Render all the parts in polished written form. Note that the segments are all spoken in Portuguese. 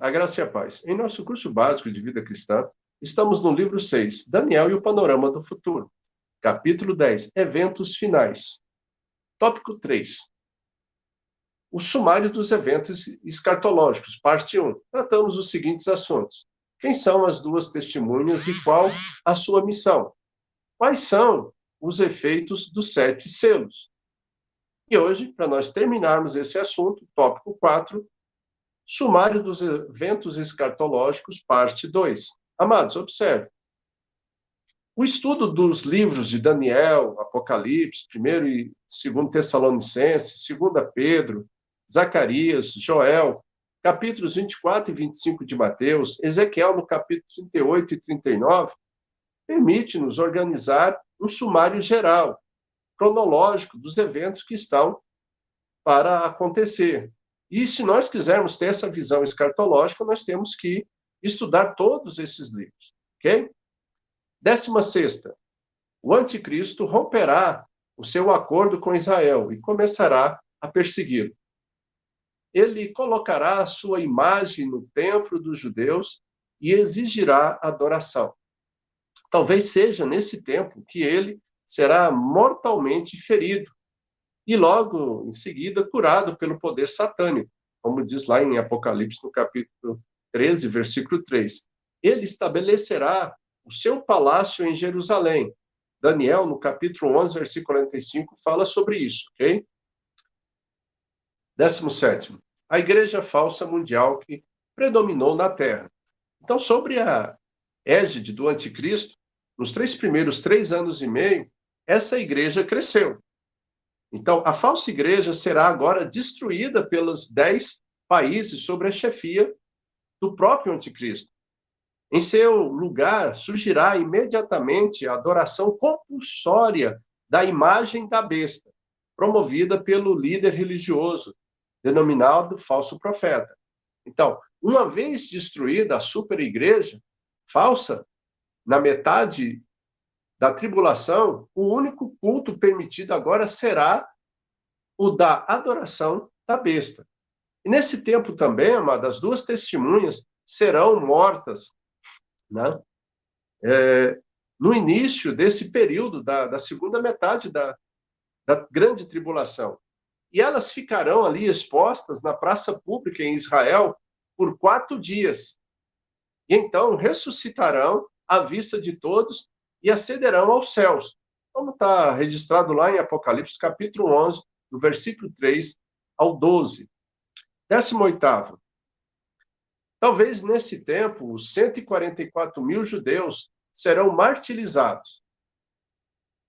A graça e a paz. Em nosso curso básico de vida cristã, estamos no livro 6, Daniel e o panorama do futuro. Capítulo 10, eventos finais. Tópico 3. O sumário dos eventos escatológicos, parte 1. Tratamos os seguintes assuntos. Quem são as duas testemunhas e qual a sua missão? Quais são os efeitos dos 7 selos? E hoje, para nós terminarmos esse assunto, tópico 4, sumário dos eventos escatológicos, parte 2. Amados, observe. O estudo dos livros de Daniel, Apocalipse, 1º e 2º Tessalonicenses, 2 Pedro, Zacarias, Joel, capítulos 24 e 25 de Mateus, Ezequiel no capítulo 38 e 39, permite-nos organizar um sumário geral, cronológico dos eventos que estão para acontecer. E se nós quisermos ter essa visão escatológica, nós temos que estudar todos esses livros, ok? 16ª, o anticristo romperá o seu acordo com Israel e começará a persegui-lo. Ele colocará a sua imagem no templo dos judeus e exigirá adoração. Talvez seja nesse tempo que ele será mortalmente ferido e logo em seguida curado pelo poder satânico, como diz lá em Apocalipse, no capítulo 13, versículo 3. Ele estabelecerá o seu palácio em Jerusalém. Daniel, no capítulo 11, versículo 45, fala sobre isso, ok? 17º, a igreja falsa mundial que predominou na Terra. Então, sobre a égide do anticristo, nos primeiros 3 anos e meio, essa igreja cresceu. Então, a falsa igreja será agora destruída pelos 10 países sob a chefia do próprio anticristo. Em seu lugar, surgirá imediatamente a adoração compulsória da imagem da besta, promovida pelo líder religioso, denominado falso profeta. Então, uma vez destruída a super-igreja falsa, na metade da tribulação, o único culto permitido agora será o da adoração da besta. E nesse tempo também, amadas, as 2 testemunhas serão mortas, né? No início desse período da segunda metade da grande tribulação. E elas ficarão ali expostas na praça pública em Israel por 4 dias. E então ressuscitarão à vista de todos e ascenderão aos céus, como está registrado lá em Apocalipse, capítulo 11, do versículo 3 ao 12. 18º. Talvez nesse tempo, os 144 mil judeus serão martirizados.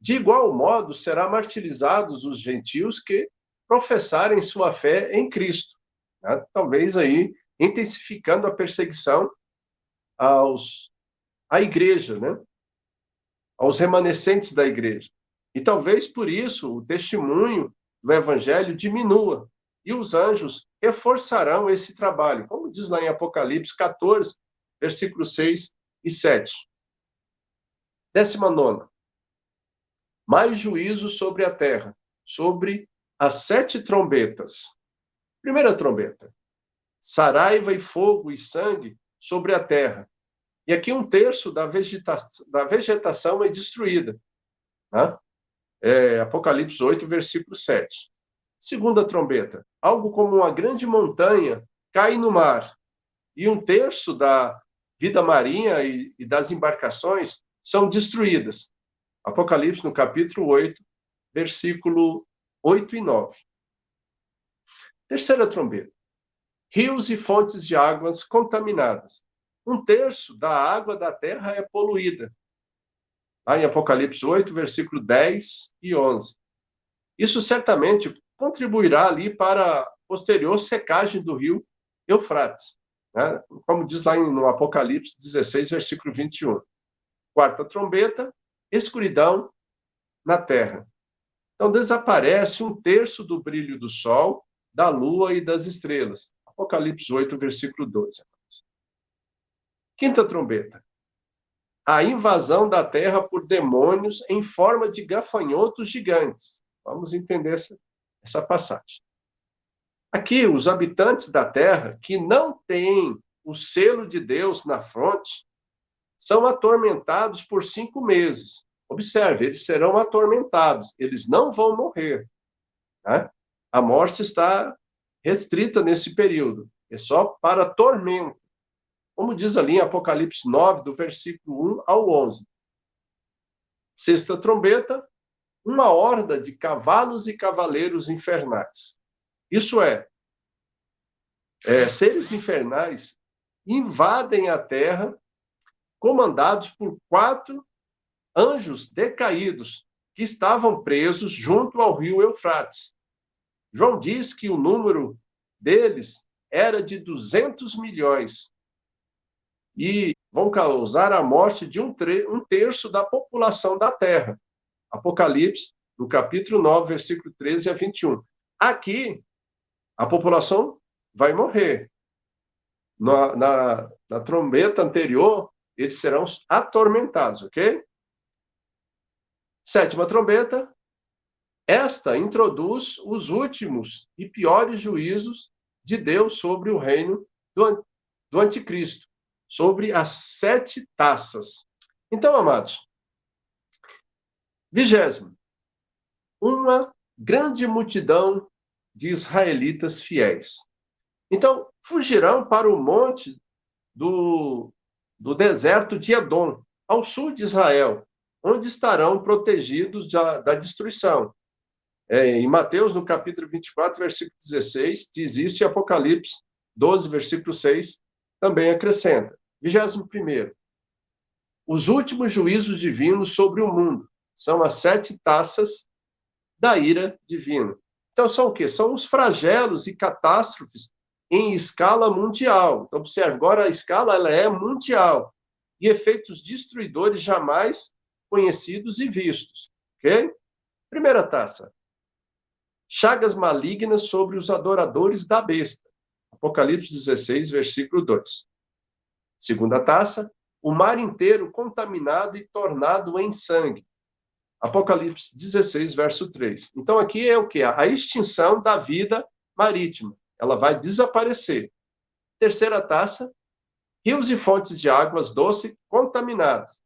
De igual modo, serão martirizados os gentios que professarem sua fé em Cristo, né? Talvez aí intensificando a perseguição à igreja, né? Aos remanescentes da igreja. E talvez por isso o testemunho do evangelho diminua e os anjos reforçarão esse trabalho, como diz lá em Apocalipse 14, versículos 6 e 7. 19ª. Mais juízo sobre a terra, sobre as 7 trombetas. Primeira trombeta. Saraiva e fogo e sangue sobre a terra. E aqui 1/3 da vegetação é destruída. Né? Apocalipse 8, versículo 7. Segunda trombeta. Algo como uma grande montanha cai no mar. E 1/3 da vida marinha e das embarcações são destruídas. Apocalipse, no capítulo 8, versículo 8 e 9. Terceira trombeta. Rios e fontes de águas contaminadas. 1/3 da água da terra é poluída. Lá em Apocalipse 8, versículo 10 e 11. Isso certamente contribuirá ali para a posterior secagem do rio Eufrates, né? Como diz lá no Apocalipse 16, versículo 21. Quarta trombeta, escuridão na terra. Então, desaparece 1/3 do brilho do sol, da lua e das estrelas. Apocalipse 8, versículo 12. Quinta trombeta. A invasão da terra por demônios em forma de gafanhotos gigantes. Vamos entender essa passagem. Aqui, os habitantes da terra que não têm o selo de Deus na fronte, são atormentados por 5 meses. Observe, eles serão atormentados, eles não vão morrer. Né? A morte está restrita nesse período, é só para tormento. Como diz ali em Apocalipse 9, do versículo 1 ao 11. Sexta trombeta, uma horda de cavalos e cavaleiros infernais. Isso seres infernais invadem a terra, comandados por 4 anjos decaídos que estavam presos junto ao rio Eufrates. João diz que o número deles era de 200 milhões e vão causar a morte de um terço da população da terra. Apocalipse, no capítulo 9, versículo 13 a 21. Aqui, a população vai morrer. Na trombeta anterior, eles serão atormentados, ok? Sétima trombeta. Esta introduz os últimos e piores juízos de Deus sobre o reino do anticristo, sobre as 7 taças. Então, amados, 20º, uma grande multidão de israelitas fiéis. Então, fugirão para o monte do deserto de Edom, ao sul de Israel, onde estarão protegidos da destruição. Em Mateus, no capítulo 24, versículo 16, diz isso, e Apocalipse 12, versículo 6, também acrescenta. 21º, os últimos juízos divinos sobre o mundo são as 7 taças da ira divina. Então, são o quê? São os flagelos e catástrofes em escala mundial. Então, observe, agora a escala ela é mundial. E efeitos destruidores jamais conhecidos e vistos. Ok? Primeira taça. Chagas malignas sobre os adoradores da besta. Apocalipse 16, versículo 2. Segunda taça. O mar inteiro contaminado e tornado em sangue. Apocalipse 16, verso 3. Então, aqui é o quê? A extinção da vida marítima. Ela vai desaparecer. Terceira taça, rios e fontes de águas doces contaminados.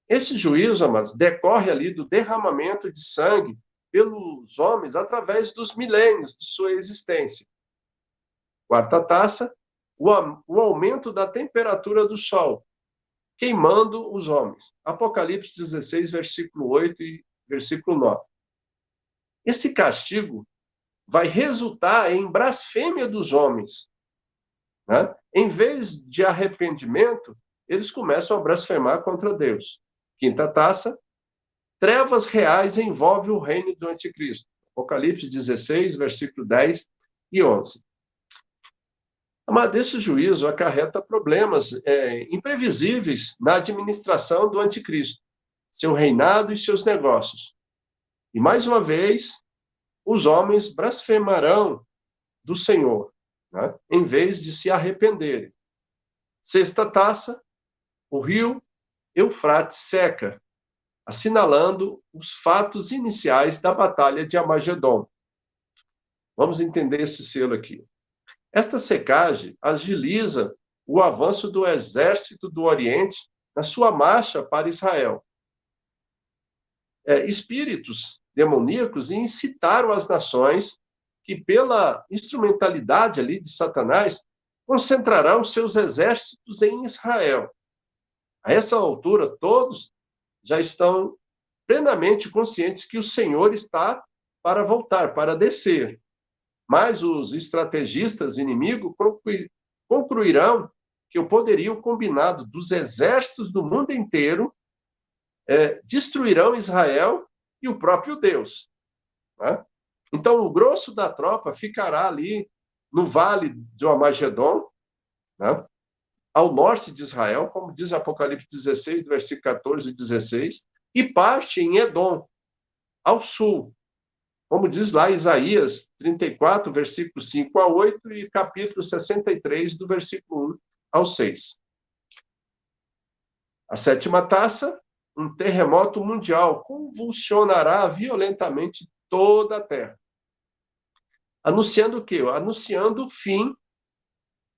Esse juízo, amados, decorre ali do derramamento de sangue pelos homens através dos milênios de sua existência. Quarta taça, o aumento da temperatura do sol, queimando os homens. Apocalipse 16, versículo 8 e versículo 9. Esse castigo vai resultar em blasfêmia dos homens. Né? Em vez de arrependimento, eles começam a blasfemar contra Deus. Quinta taça, trevas reais envolvem o reino do anticristo. Apocalipse 16, versículo 10 e 11. Mas esse juízo acarreta problemas imprevisíveis na administração do anticristo, seu reinado e seus negócios. E, mais uma vez, os homens blasfemarão do Senhor, né? Em vez de se arrependerem. Sexta taça, o rio Eufrates seca, assinalando os fatos iniciais da batalha de Armagedon. Vamos entender esse selo aqui. Esta secagem agiliza o avanço do exército do Oriente na sua marcha para Israel. Espíritos demoníacos incitaram as nações que, pela instrumentalidade ali de Satanás, concentrarão seus exércitos em Israel. A essa altura, todos já estão plenamente conscientes que o Senhor está para voltar, para descer. Mas os estrategistas inimigos concluirão que o poderio combinado dos exércitos do mundo inteiro destruirão Israel e o próprio Deus. Né? Então, o grosso da tropa ficará ali no vale de Armagedon, né? Ao norte de Israel, como diz Apocalipse 16, versículo 14 e 16, e parte em Edom, ao sul, como diz lá Isaías 34, versículo 5 a 8, e capítulo 63, do versículo 1 ao 6. A sétima taça, um terremoto mundial convulsionará violentamente toda a terra. Anunciando o quê? Anunciando o fim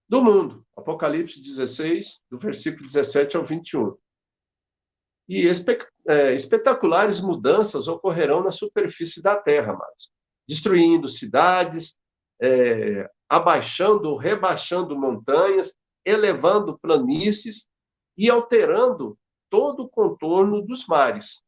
do mundo. Apocalipse 16, do versículo 17 ao 21. E espetaculares mudanças ocorrerão na superfície da terra, amados, destruindo cidades, abaixando, rebaixando montanhas, elevando planícies e alterando todo o contorno dos mares.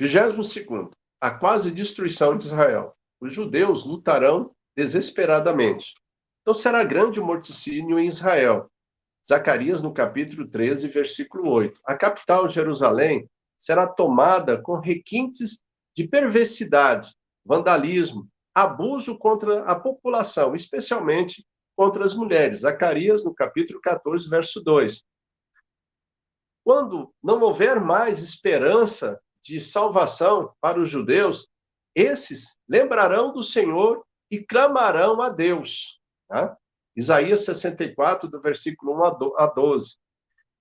22º, a quase destruição de Israel. Os judeus lutarão desesperadamente. Então será grande o morticínio em Israel. Zacarias, no capítulo 13, versículo 8. A capital, Jerusalém, será tomada com requintes de perversidade, vandalismo, abuso contra a população, especialmente contra as mulheres. Zacarias, no capítulo 14, verso 2. Quando não houver mais esperança de salvação para os judeus, esses lembrarão do Senhor e clamarão a Deus. Tá? Isaías 64, do versículo 1 a 12.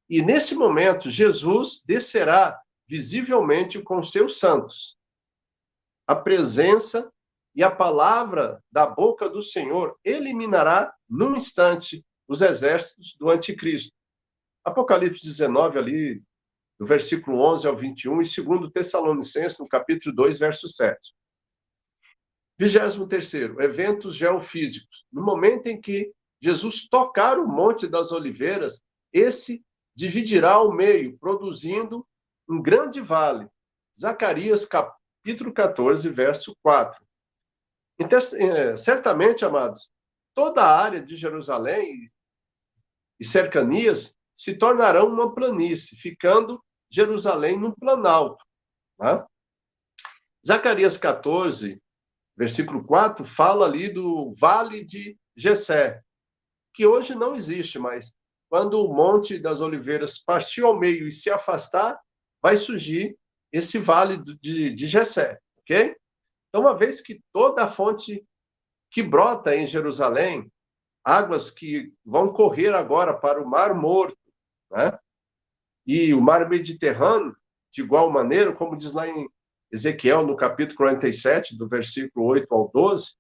E nesse momento, Jesus descerá visivelmente com seus santos. A presença e a palavra da boca do Senhor eliminará, num instante, os exércitos do anticristo. Apocalipse 19, ali, do versículo 11 ao 21, e 2 Tessalonicenses, no capítulo 2, verso 7. 23º, eventos geofísicos. No momento em que Jesus tocar o Monte das Oliveiras, esse dividirá ao meio, produzindo um grande vale. Zacarias, capítulo 14, verso 4. Então, certamente, amados, toda a área de Jerusalém e cercanias se tornarão uma planície, ficando Jerusalém num planalto. Tá? Zacarias 14, versículo 4, fala ali do Vale de Jessé, que hoje não existe, mas quando o Monte das Oliveiras partir ao meio e se afastar, vai surgir esse Vale de Jessé, ok? Então, uma vez que toda a fonte que brota em Jerusalém, águas que vão correr agora para o Mar Morto, né? E o Mar Mediterrâneo, de igual maneira, como diz lá em Ezequiel, no capítulo 47, do versículo 8 ao 12,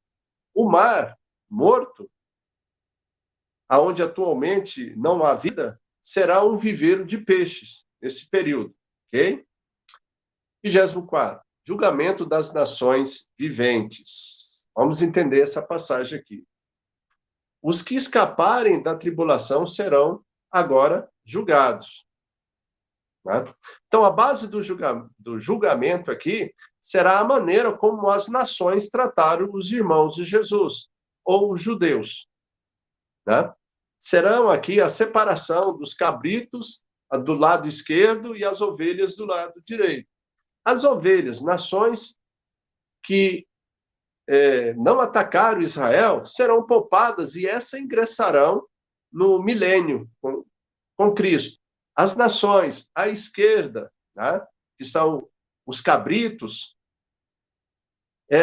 o Mar Morto, aonde atualmente não há vida, será um viveiro de peixes nesse período, ok? 24º, julgamento das nações viventes. Vamos entender essa passagem aqui. Os que escaparem da tribulação serão agora julgados. Né? Então, a base do julgamento aqui será a maneira como as nações trataram os irmãos de Jesus, ou os judeus. Né? Serão aqui a separação dos cabritos do lado esquerdo e as ovelhas do lado direito. As ovelhas, nações que não atacaram Israel, serão poupadas e essas ingressarão no milênio com Cristo. As nações à esquerda, né, que são os cabritos,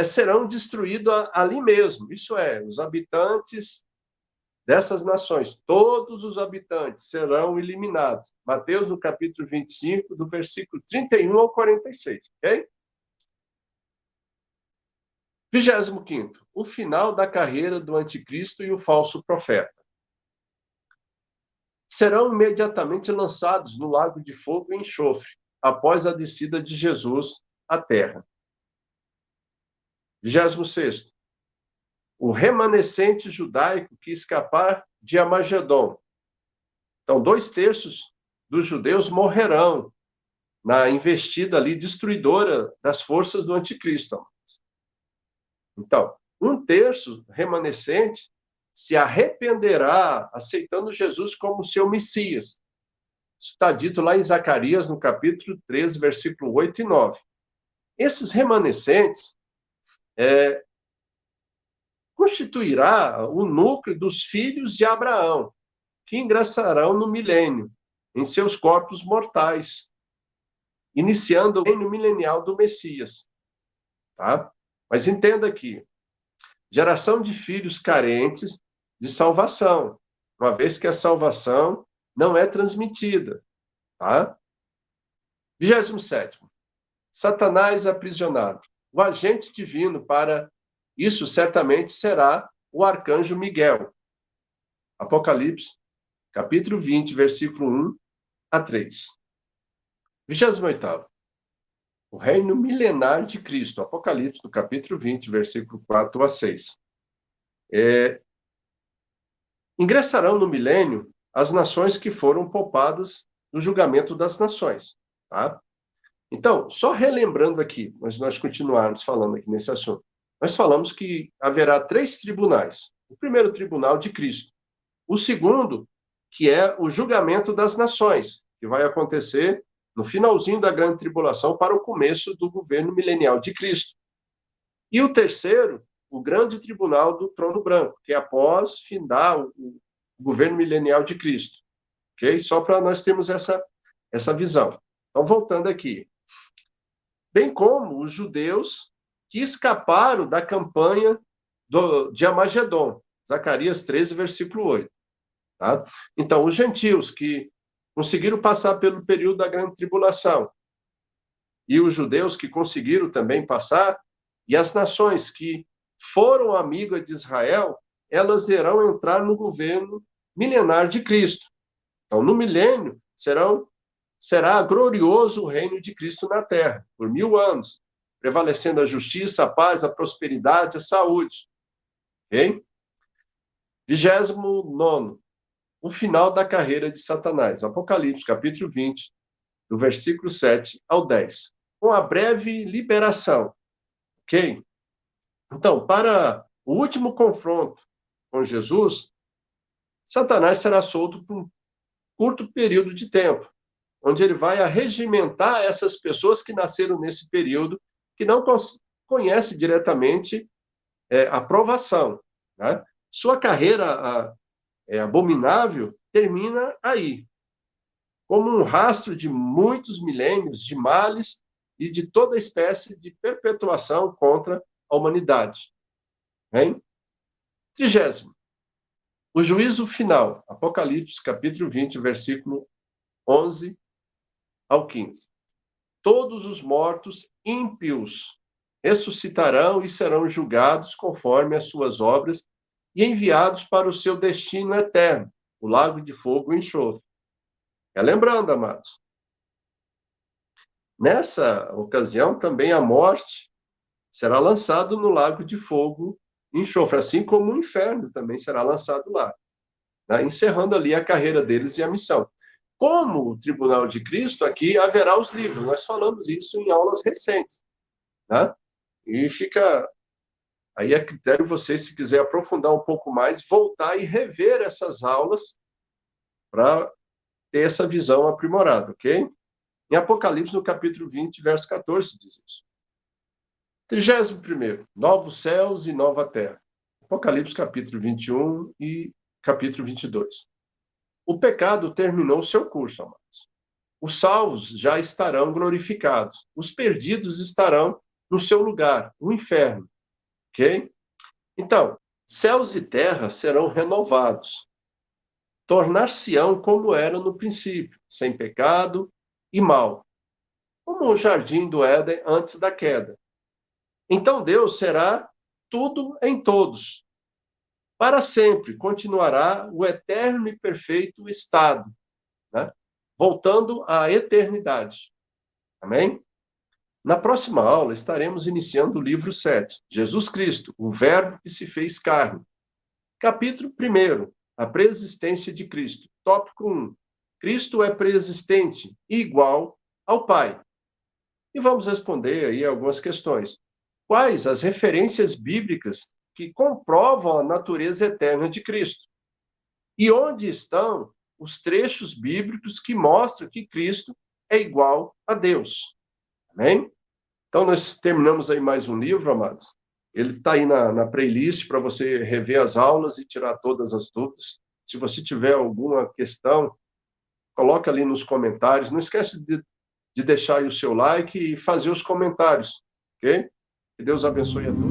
serão destruídos ali mesmo. Isso é, os habitantes dessas nações, todos os habitantes serão eliminados. Mateus, no capítulo 25, do versículo 31 ao 46, ok? 25º, o final da carreira do anticristo e o falso profeta. Serão imediatamente lançados no lago de fogo e enxofre, após a descida de Jesus à terra. 26º, o remanescente judaico que escapar de Armagedon. Então, 2/3 dos judeus morrerão na investida ali destruidora das forças do anticristo. Então, 1/3 remanescente se arrependerá, aceitando Jesus como seu Messias. Isso está dito lá em Zacarias, no capítulo 13, versículo 8 e 9. Esses remanescentes constituirá o núcleo dos filhos de Abraão, que ingressarão no milênio, em seus corpos mortais, iniciando o reino milenial do Messias. Tá? Mas entenda aqui, geração de filhos carentes de salvação, uma vez que a salvação não é transmitida. Tá? 27º, Satanás aprisionado. O agente divino para isso certamente será o arcanjo Miguel. Apocalipse, capítulo 20, versículo 1 a 3. 28º. O reino milenar de Cristo. Apocalipse, no capítulo 20, versículo 4 a 6. Ingressarão no milênio as nações que foram poupadas do julgamento das nações. Tá? Então, só relembrando aqui, mas nós continuarmos falando aqui nesse assunto, nós falamos que haverá 3 tribunais. O primeiro, tribunal de Cristo. O segundo, que é o julgamento das nações, que vai acontecer no finalzinho da grande tribulação para o começo do governo milenial de Cristo. E o terceiro, o grande tribunal do trono branco, que é após findar o governo milenial de Cristo. Ok? Só para nós termos essa visão. Então, voltando aqui. Bem como os judeus que escaparam da campanha de Amagedon. Zacarias 13, versículo 8. Tá? Então, os gentios que conseguiram passar pelo período da grande tribulação, e os judeus que conseguiram também passar, e as nações que foram amigas de Israel, elas irão entrar no governo milenar de Cristo. Então, no milênio, será glorioso o reino de Cristo na terra, por 1000 anos, prevalecendo a justiça, a paz, a prosperidade, a saúde. Ok? 29º. O final da carreira de Satanás. Apocalipse, capítulo 20, do versículo 7 ao 10. Com a breve liberação. Ok? Então, para o último confronto com Jesus, Satanás será solto por um curto período de tempo, onde ele vai arregimentar essas pessoas que nasceram nesse período, que não conhecem diretamente a provação. Né? Sua carreira abominável termina aí, como um rastro de muitos milênios de males e de toda espécie de perpetuação contra a humanidade. Hein? 30º. O juízo final. Apocalipse, capítulo 20, versículo 11 ao 15. Todos os mortos ímpios ressuscitarão e serão julgados conforme as suas obras e enviados para o seu destino eterno, o lago de fogo e enxofre. Lembrando, amados, nessa ocasião também a morte será lançada no lago de fogo e enxofre, assim como o inferno também será lançado lá, né? Encerrando ali a carreira deles e a missão. Como o Tribunal de Cristo, aqui haverá os livros. Nós falamos isso em aulas recentes. Né? E fica aí a critério de vocês, se quiser aprofundar um pouco mais, voltar e rever essas aulas para ter essa visão aprimorada, ok? Em Apocalipse, no capítulo 20, verso 14, diz isso. 31º, novos céus e nova terra. Apocalipse, capítulo 21 e capítulo 22. O pecado terminou seu curso, amados. Os salvos já estarão glorificados. Os perdidos estarão no seu lugar, o inferno. Ok? Então, céus e terra serão renovados. Tornar-se-ão como eram no princípio, sem pecado e mal, como o jardim do Éden antes da queda. Então Deus será tudo em todos. Para sempre continuará o eterno e perfeito estado, né? Voltando à eternidade. Amém? Na próxima aula estaremos iniciando o livro 7, Jesus Cristo, o Verbo que se fez carne. Capítulo 1, a preexistência de Cristo. Tópico 1, Cristo é preexistente e igual ao Pai. E vamos responder aí algumas questões. Quais as referências bíblicas que comprovam a natureza eterna de Cristo? E onde estão os trechos bíblicos que mostram que Cristo é igual a Deus? Amém? Então, nós terminamos aí mais um livro, amados. Ele está aí na playlist para você rever as aulas e tirar todas as dúvidas. Se você tiver alguma questão, coloca ali nos comentários. Não esquece de deixar aí o seu like e fazer os comentários, ok? Que Deus abençoe a todos.